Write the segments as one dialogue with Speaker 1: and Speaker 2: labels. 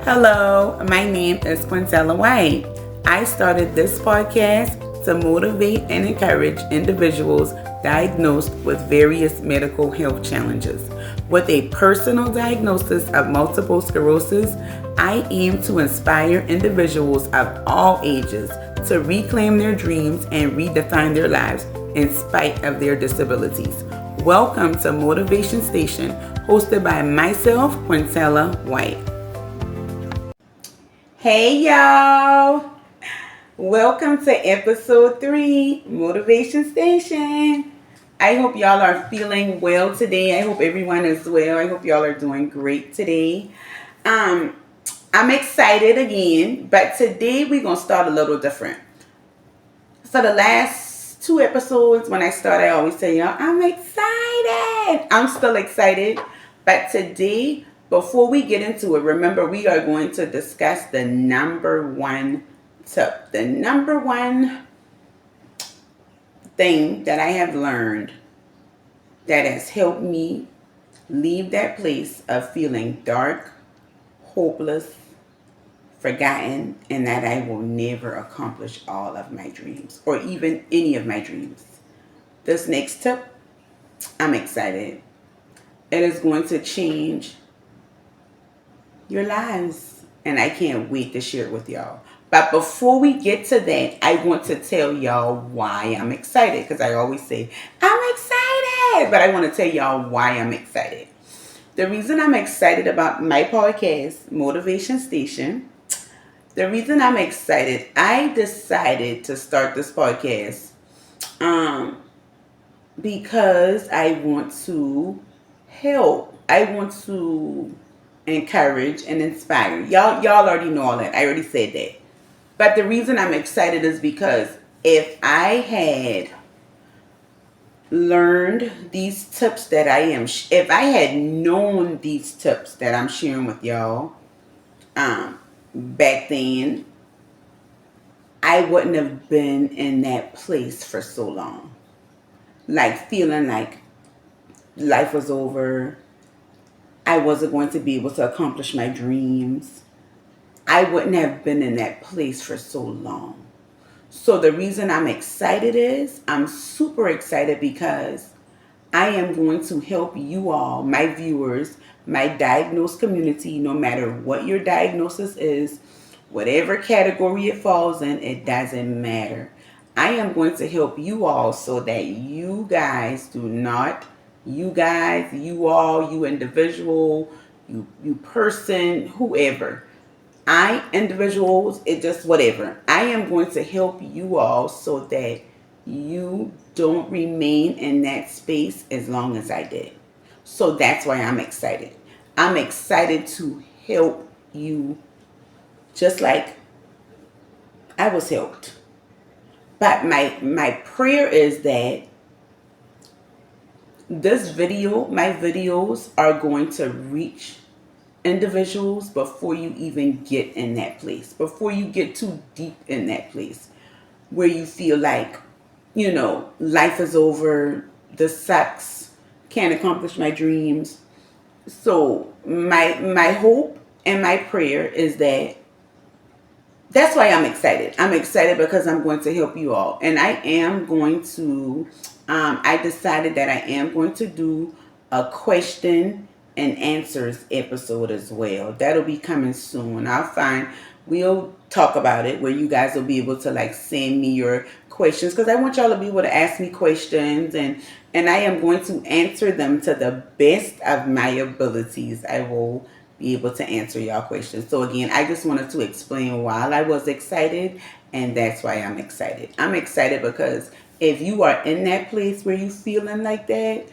Speaker 1: Hello, my name is Quintella White. I started this podcast to motivate and encourage individuals diagnosed with various medical health challenges. With a personal diagnosis of multiple sclerosis, I aim to inspire individuals of all ages to reclaim their dreams and redefine their lives in spite of their disabilities. Welcome to Motivation Station, hosted by myself, Quintella White. Hey y'all! Welcome to episode 3, Motivation Station. I hope y'all are feeling well today. I hope everyone is well. I hope y'all are doing great today. I'm excited again, but today we're going to start a little different. So the last 2 episodes, when I start, I always say, y'all, I'm excited. I'm still excited, but today, before we get into it, remember we are going to discuss the number one tip. The number one thing that I have learned that has helped me leave that place of feeling dark, hopeless, forgotten, and that I will never accomplish all of my dreams or even any of my dreams. This next tip, I'm excited. It is going to change your lives, and I can't wait to share it with y'all. But before we get to that, I want to tell y'all why I'm excited, because I always say, I'm excited, but I want to tell y'all why I'm excited. The reason I'm excited about my podcast, Motivation Station, the reason I'm excited, I decided to start this podcast because I want to help. I want to encourage and inspire. Y'all already know all that. I already said that. But the reason I'm excited is because if I had learned these tips that if I had known these tips that I'm sharing with y'all back then, I wouldn't have been in that place for so long. Like feeling like life was over. I wasn't going to be able to accomplish my dreams. I wouldn't have been in that place for so long. So the reason I'm excited is I'm super excited because I am going to help you all, my viewers, my diagnosed community, no matter what your diagnosis is, whatever category it falls in, it doesn't matter. I am going to help you all so that you guys do not, you guys, you all, you individual, you person, whoever, individuals, it just whatever. I am going to help you all so that you don't remain in that space as long as I did. So that's why I'm excited. I'm excited to help you just like I was helped. But my prayer is that my videos are going to reach individuals before you even get in that place, before you get too deep in that place where you feel like, life is over, this sucks, can't accomplish my dreams. So my hope and my prayer is that's why I'm excited. I'm excited because I'm going to help you all. And I am going to, I decided that I am going to do a question and answers episode as well. That'll be coming soon. We'll talk about it where you guys will be able to like send me your questions because I want y'all to be able to ask me questions and I am going to answer them to the best of my abilities. I will be able to answer y'all questions. So again, I just wanted to explain why I was excited, and that's why I'm excited. I'm excited because if you are in that place where you feeling like that,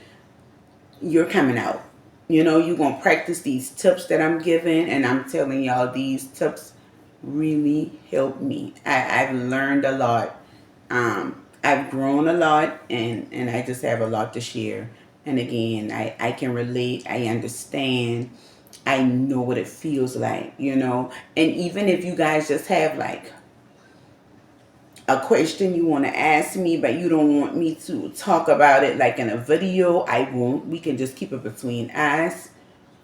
Speaker 1: you're coming out. You're going to practice these tips that I'm giving, and I'm telling y'all these tips really help me. I've learned a lot. I've grown a lot, and I just have a lot to share. And again, I can relate. I understand. I know what it feels like, And even if you guys just have like a question you want to ask me, but you don't want me to talk about it like in a video, I won't. We can just keep it between us.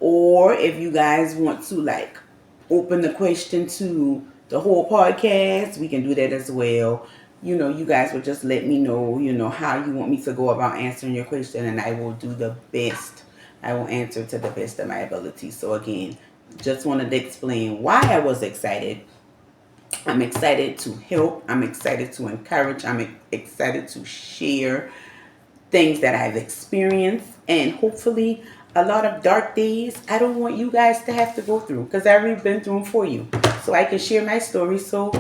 Speaker 1: Or if you guys want to like open the question to the whole podcast, we can do that as well. You guys will just let me know, how you want me to go about answering your question, and I will do the best. I will answer to the best of my ability. So, again, just wanted to explain why I was excited. I'm excited to help. I'm excited to encourage. I'm excited to share things that I've experienced, and hopefully a lot of dark days I don't want you guys to have to go through, because I've already been through them for you. So I can share my story so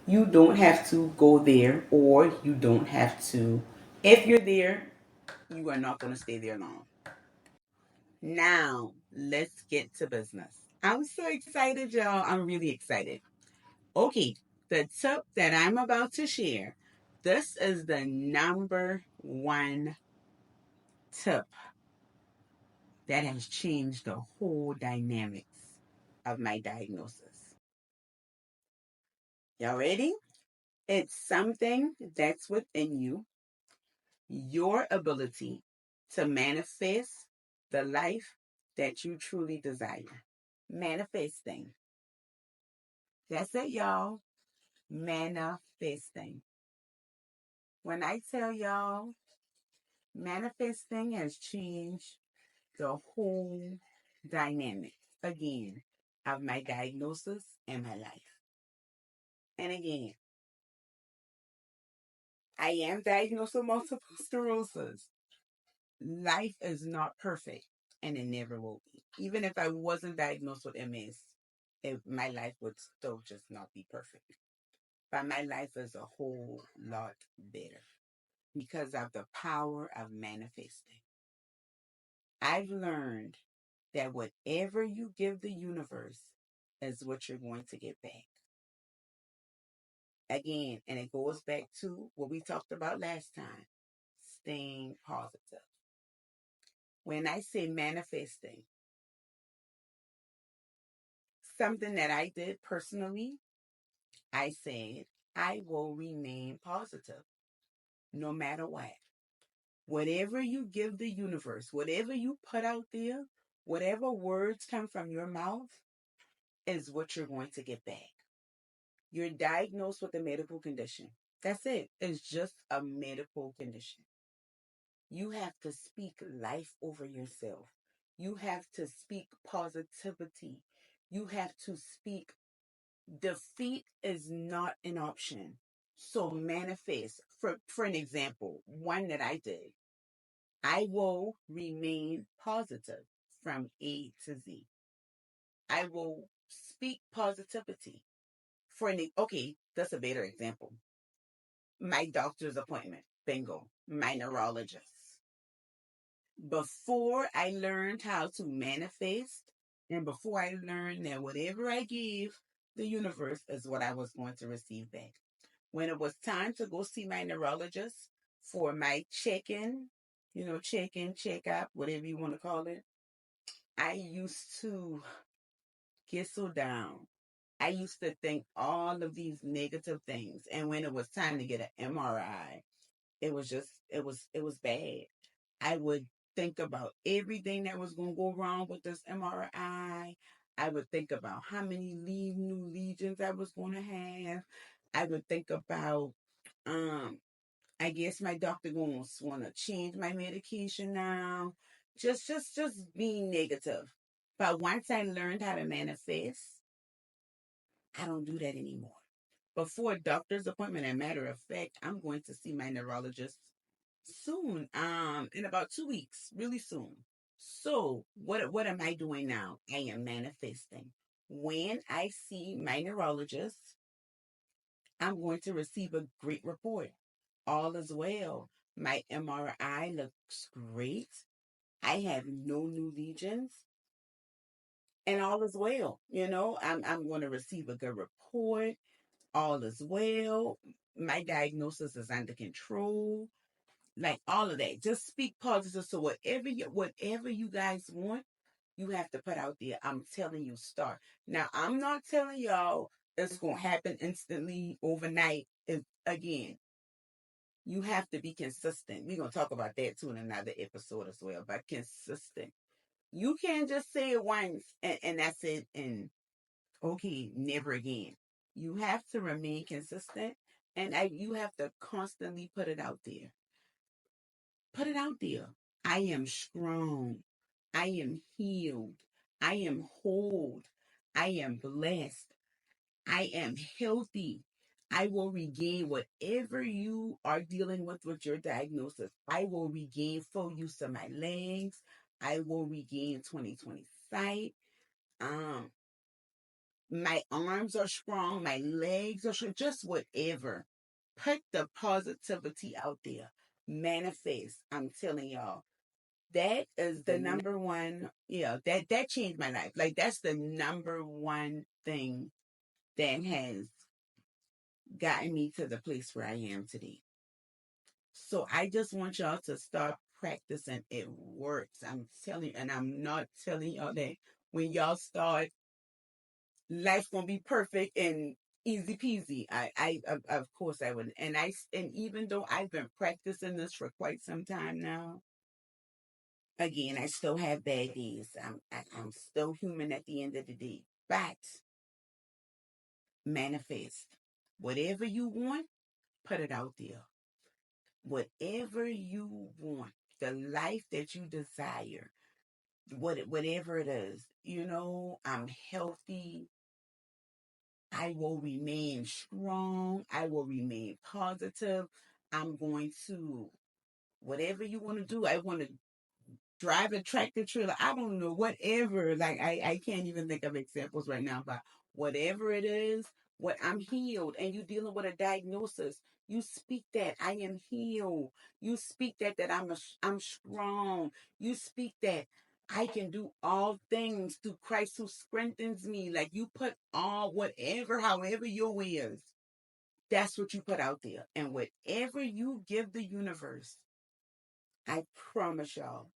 Speaker 1: you don't have to go there, or you don't have to, if you're there, you are not going to stay there long. Now, let's get to business. I'm so excited, y'all. I'm really excited. Okay, the tip that I'm about to share, this is the number one tip that has changed the whole dynamics of my diagnosis. Y'all ready? It's something that's within you, your ability to manifest the life that you truly desire. Manifesting. That's it, y'all. Manifesting. When I tell y'all, manifesting has changed the whole dynamic, again, of my diagnosis and my life. And again, I am diagnosed with multiple sclerosis. Life is not perfect, and it never will be. Even if I wasn't diagnosed with MS, my life would still just not be perfect. But my life is a whole lot better because of the power of manifesting. I've learned that whatever you give the universe is what you're going to get back. Again, and it goes back to what we talked about last time, staying positive. When I say manifesting, something that I did personally, I said, I will remain positive no matter what. Whatever you give the universe, whatever you put out there, whatever words come from your mouth is what you're going to get back. You're diagnosed with a medical condition. That's it. It's just a medical condition. You have to speak life over yourself. You have to speak positivity. You have to speak. Defeat is not an option. So manifest. For an example, one that I did. I will remain positive from A to Z. I will speak positivity. Okay, that's a better example. My doctor's appointment. Bingo. My neurologist. Before I learned how to manifest, and before I learned that whatever I give the universe is what I was going to receive back. When it was time to go see my neurologist for my check-in, check-in, check-up, whatever you want to call it, I used to get so down. I used to think all of these negative things. And when it was time to get an MRI, it was bad. I would think about everything that was going to go wrong with this MRI. I would think about how many new lesions I was going to have. I would think about, um, I guess my doctor going to want to change my medication now. Just being negative. But once I learned how to manifest, I don't do that anymore. Before a doctor's appointment, as a matter of fact, I'm going to see my neurologist soon. In about 2 weeks, really soon. So what am I doing now? I am manifesting. When I see my neurologist, I'm going to receive a great report. All is well. My MRI looks great. I have no new lesions, and all is well. I'm going to receive a good report. All is well. My diagnosis is under control. Like all of that. Just speak positive. So whatever you guys want, you have to put out there. I'm telling you, start. Now, I'm not telling y'all it's gonna happen instantly overnight. Again, you have to be consistent. We're gonna talk about that too in another episode as well. But consistent. You can't just say it once and that's it. And Okay, never again. You have to remain consistent, and you have to constantly put it out there. Put it out there. I am strong. I am healed. I am whole. I am blessed. I am healthy. I will regain whatever you are dealing with your diagnosis. I will regain full use of my legs. I will regain 20/20 sight. Um, my arms are strong. My legs are strong. Just whatever. Put the positivity out there. Manifest. I'm telling y'all. That is the number one. Yeah, that changed my life. Like that's the number one thing that has gotten me to the place where I am today. So I just want y'all to start practicing. It works. I'm telling you, and I'm not telling y'all that when y'all start, life's gonna be perfect and easy peasy. Of course I wouldn't. And even though I've been practicing this for quite some time now, again, I still have bad days. I'm still human at the end of the day. But manifest whatever you want, put it out there. Whatever you want, the life that you desire, whatever it is, I'm healthy. I will remain strong. I will remain positive. I'm going to, whatever you want to do, I want to drive a tractor trailer. I don't know, whatever. Like I can't even think of examples right now, but whatever it is, what I'm healed and you dealing with a diagnosis, you speak that I am healed. You speak that I'm strong. You speak that I can do all things through Christ who strengthens me. Like you put all whatever, however your way is. That's what you put out there. And whatever you give the universe, I promise y'all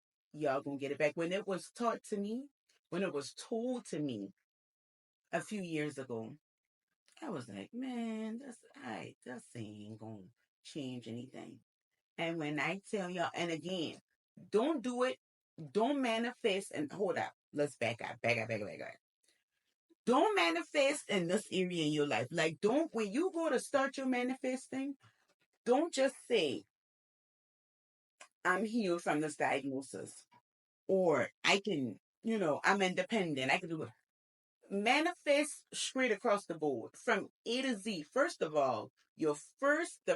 Speaker 1: gonna get it back. When it was taught to me, when it was told to me a few years ago, I was like, man, this ain't gonna change anything. And when I tell y'all, and again, don't do it, don't manifest and hold up. Let's back up. Don't manifest in this area in your life. Like, don't, when you go to start your manifesting, don't just say, I'm healed from this diagnosis. Or I can, I'm independent. I can do it. Manifest straight across the board from A to Z. First of all, the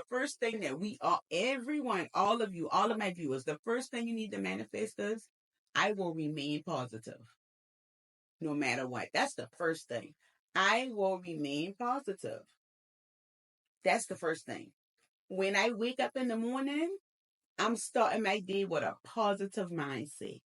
Speaker 1: first thing that we all, everyone, all of you, all of my viewers, the first thing you need to manifest is, I will remain positive no matter what. That's the first thing. I will remain positive. That's the first thing. When I wake up in the morning, I'm starting my day with a positive mindset.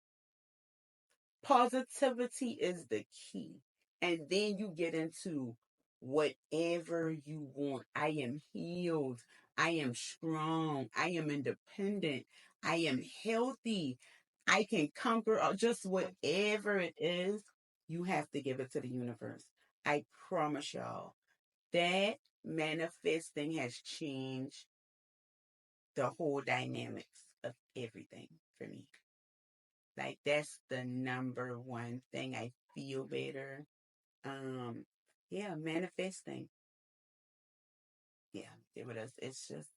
Speaker 1: Positivity is the key. And then you get into whatever you want. I am healed. I am strong. I am independent. I am healthy. I can conquer just whatever it is. You have to give it to the universe. I promise y'all that manifesting has changed the whole dynamics of everything for me. Like that's the number one thing. I feel better. Um, yeah, manifesting. Yeah, it was. It's just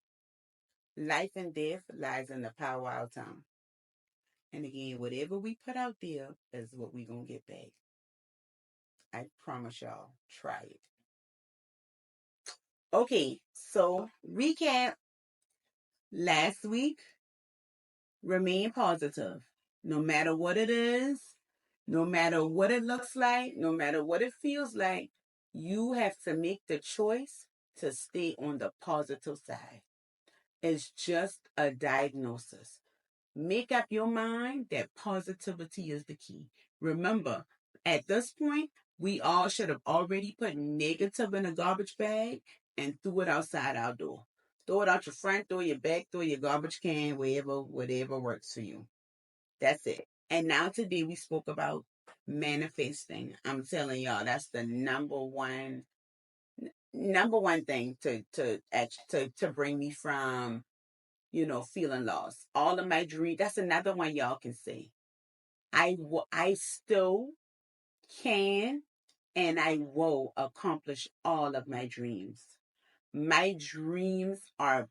Speaker 1: life and death lies in the power of our tongue. And again, whatever we put out there is what we gonna get back. I promise y'all. Try it. Okay, so recap last week. Remain positive, no matter what it is, no matter what it looks like, no matter what it feels like. You have to make the choice to stay on the positive side. It's just a diagnosis. Make up your mind that positivity is the key. Remember, at this point, we all should have already put negative in a garbage bag and threw it outside our door. Throw it out your front door, your back door, your garbage can, wherever, whatever works for you. That's it. And now today we spoke about manifesting. I'm telling y'all, that's the number one thing to bring me from feeling lost. All of my dreams. That's another one y'all can say. I still can and I will accomplish all of my dreams. My dreams are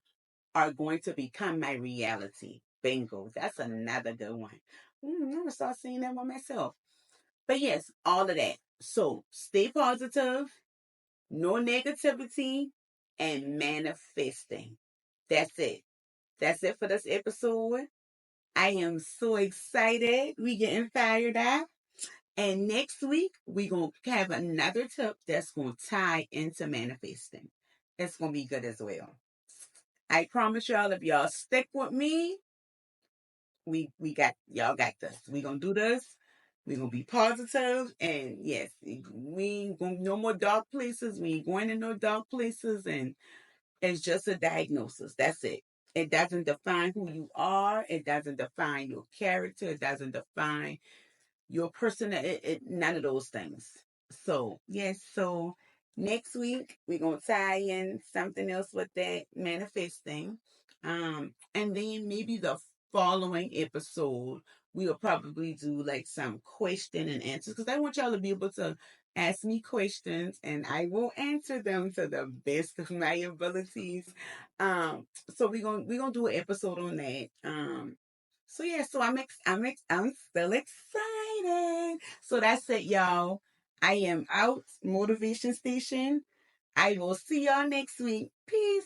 Speaker 1: going to become my reality. Bingo. That's another good one. I'm gonna start seeing that one myself. But yes, all of that. So stay positive, no negativity, and manifesting. That's it. That's it for this episode. I am so excited. We getting fired up. And next week, we're going to have another tip that's going to tie into manifesting. It's going to be good as well. I promise y'all, if y'all stick with me, we got y'all got this. We gonna do this. We gonna be positive, and yes, we ain't going no more dark places. We ain't going to no dark places, and it's just a diagnosis. That's it. It doesn't define who you are. It doesn't define your character. It doesn't define your person, none of those things. So yes, so next week we're gonna tie in something else with that manifesting, and then maybe the following episode we'll probably do like some question and answers, because I want y'all to be able to ask me questions and I will answer them to the best of my abilities. So we're gonna do an episode on that. So yeah, so I'm still excited. So that's it, y'all. I am out. Motivation Station. I will see y'all next week. Peace.